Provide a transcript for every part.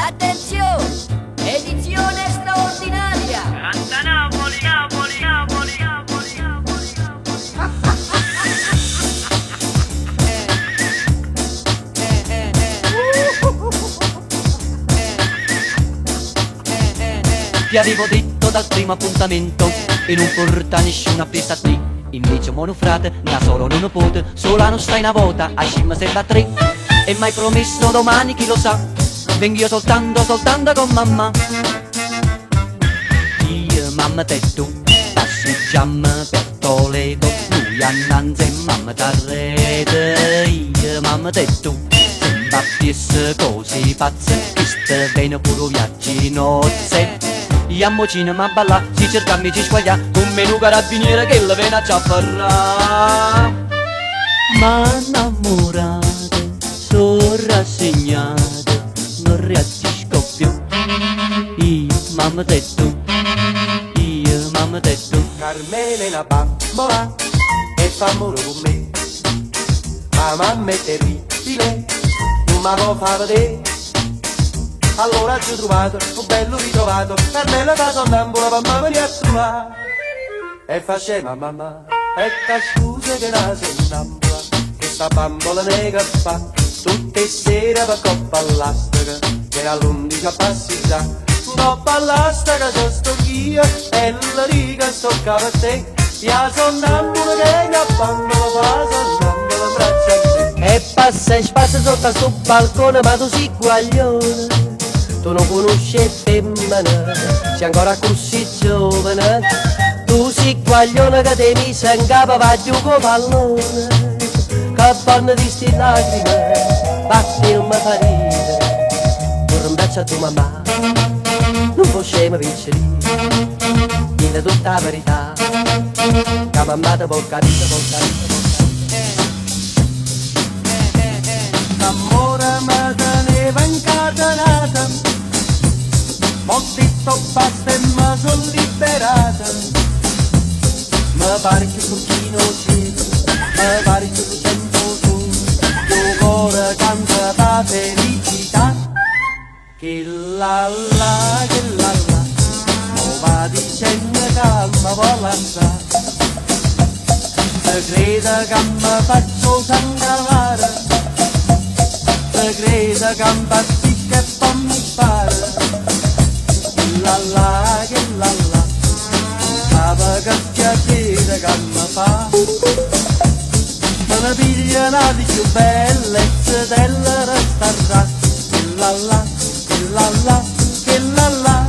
Attenzione, edizione straordinaria. Canta Napoli, Napoli, Napoli, Napoli, Napoli, Napoli. Ti avevo detto dal primo appuntamento e non portanisci una pista a te. Invece mono frate, da solo non pote, sola non stai una volta, a cima serve a tre. E m'hai promesso domani, chi lo sa, vengo io soltanto con mamma. Io mamma te tu, passeggiamo per Toledo, lui annanzi e mamma t'arrete. Io mamma te tu, sembra piesse così pazze, che ste bene pure viaggi nozze. Io a mocina ma balla, si cerca ci squaglia, con meno carabiniere che la vena ci afferra. Ma innamorate, sono rassegnate, non reagisco più. Io mamma te tu, io mamma te tu. Carmela è una bambola e fa amore con me, ma mamma è terribile, non mi può far vedere. Allora ci ho trovato, un bello ritrovato, Carmela da sonnambula, mamma me li ha trovato. E faceva mamma, e scusa che la sonnambula, che sta bambola nega fa, tutte sere per coppa all'astica, che all'11 a passeggiare. Coppa all'astica so sto io, e la riga sto per te, sia sonnambula che la bambola fa, sonnambula in braccio a te. E passa e spazza sotto a sto balcone, ma tu sei guaglione. Tu non conosci femmina, sei ancora così giovane. Tu sei guaglione che ti mise in capo va giù con pallone. Che bonne di sti lacrime, batti non mi fa ridere. Vorrei un bacio a tua mamma, non possiamo vincere. Dille tutta la verità, che mamma ti può capire, può capire. L'amore mi teneva incatenata, m'ho detto basta e mi son liberata. Mi pare che un pochino cielo, mi pare che un sento tu, il cuore canta la felicità. Che la la, che la la, mo va dicendo che mi vuole lasciare. Se crede che mi faccio sangrare, se crede che mi pasticca e poi mi spara. La la, che la la, sape che piacere che mi fa. Me ne piglia una di più bellezze della restarà. Che la la, che la la, che la la.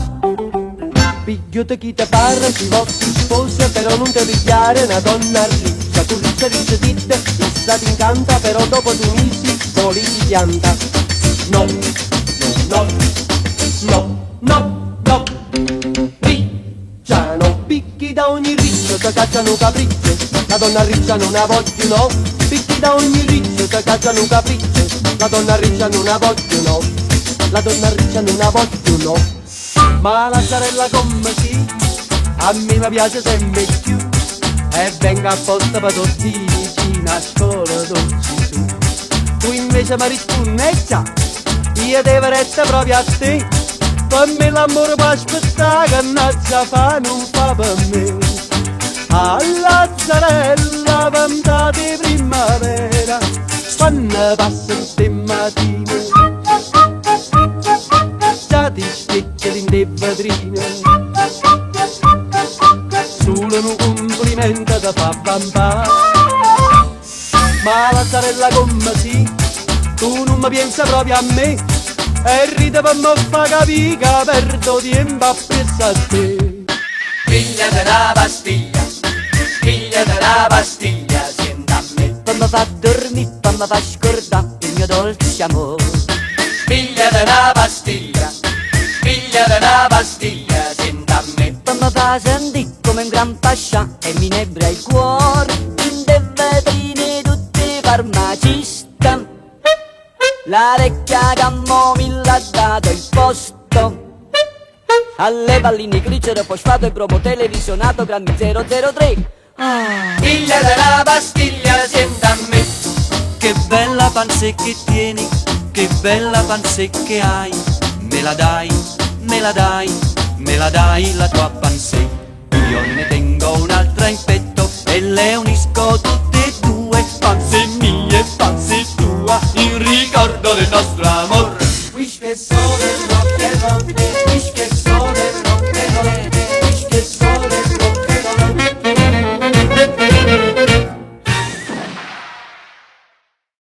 Pigliate chi te pare, si va ti sposa, però non ti pigliare una donna riccia. Tu riccia dite, essa ti incanta, però dopo 2 mesi voli ti pianta. No, no, no, no, no. No, riccia, no, picchi da ogni riccio, ti cacciano capriccio, la donna riccia non la voglio, no, picchi da ogni riccio, ti cacciano capriccio, la donna riccia non la voglio, no, la donna riccia non la voglio, no, ma la sorella come sì, a me mi piace sempre più, e venga apposta per tutti vicini a scuola dolci su, tu invece mi rispondi, già, io devo restare proprio a te. Per me l'amore può aspettare, che nazza fa non fa per me. Alla zarella vanta di primavera, quando passa il mattino, già ti specchia in te vetrine. Solo un complimento da fa bambà. Ma la zarella come sì, tu non mi pensi proprio a me. E ride per me fa capire che perdo tempo appresso a te. Figlia della pastiglia, figlia della pastiglia, senta a me. Per me fa dormire, per me fa scordare il mio dolce amore. Figlia della pastiglia, senta a me. Per me fa sentire come un gran pascià e mi inebra il cuore. In te vetrine tutti farmacisti. La vecchia che mi l'ha dato il posto, alle palline glicero, fosfato e bromo televisionato, grammi 003. Figlia della pastiglia, senta a me. Che bella panze che tieni, che bella panze che hai. me la dai, me la dai, me la dai la tua pansy. Io ne tengo un'altra in petto e le unisco tutte e due, pansy mia e pansy tua, in ricordo del nostro amore.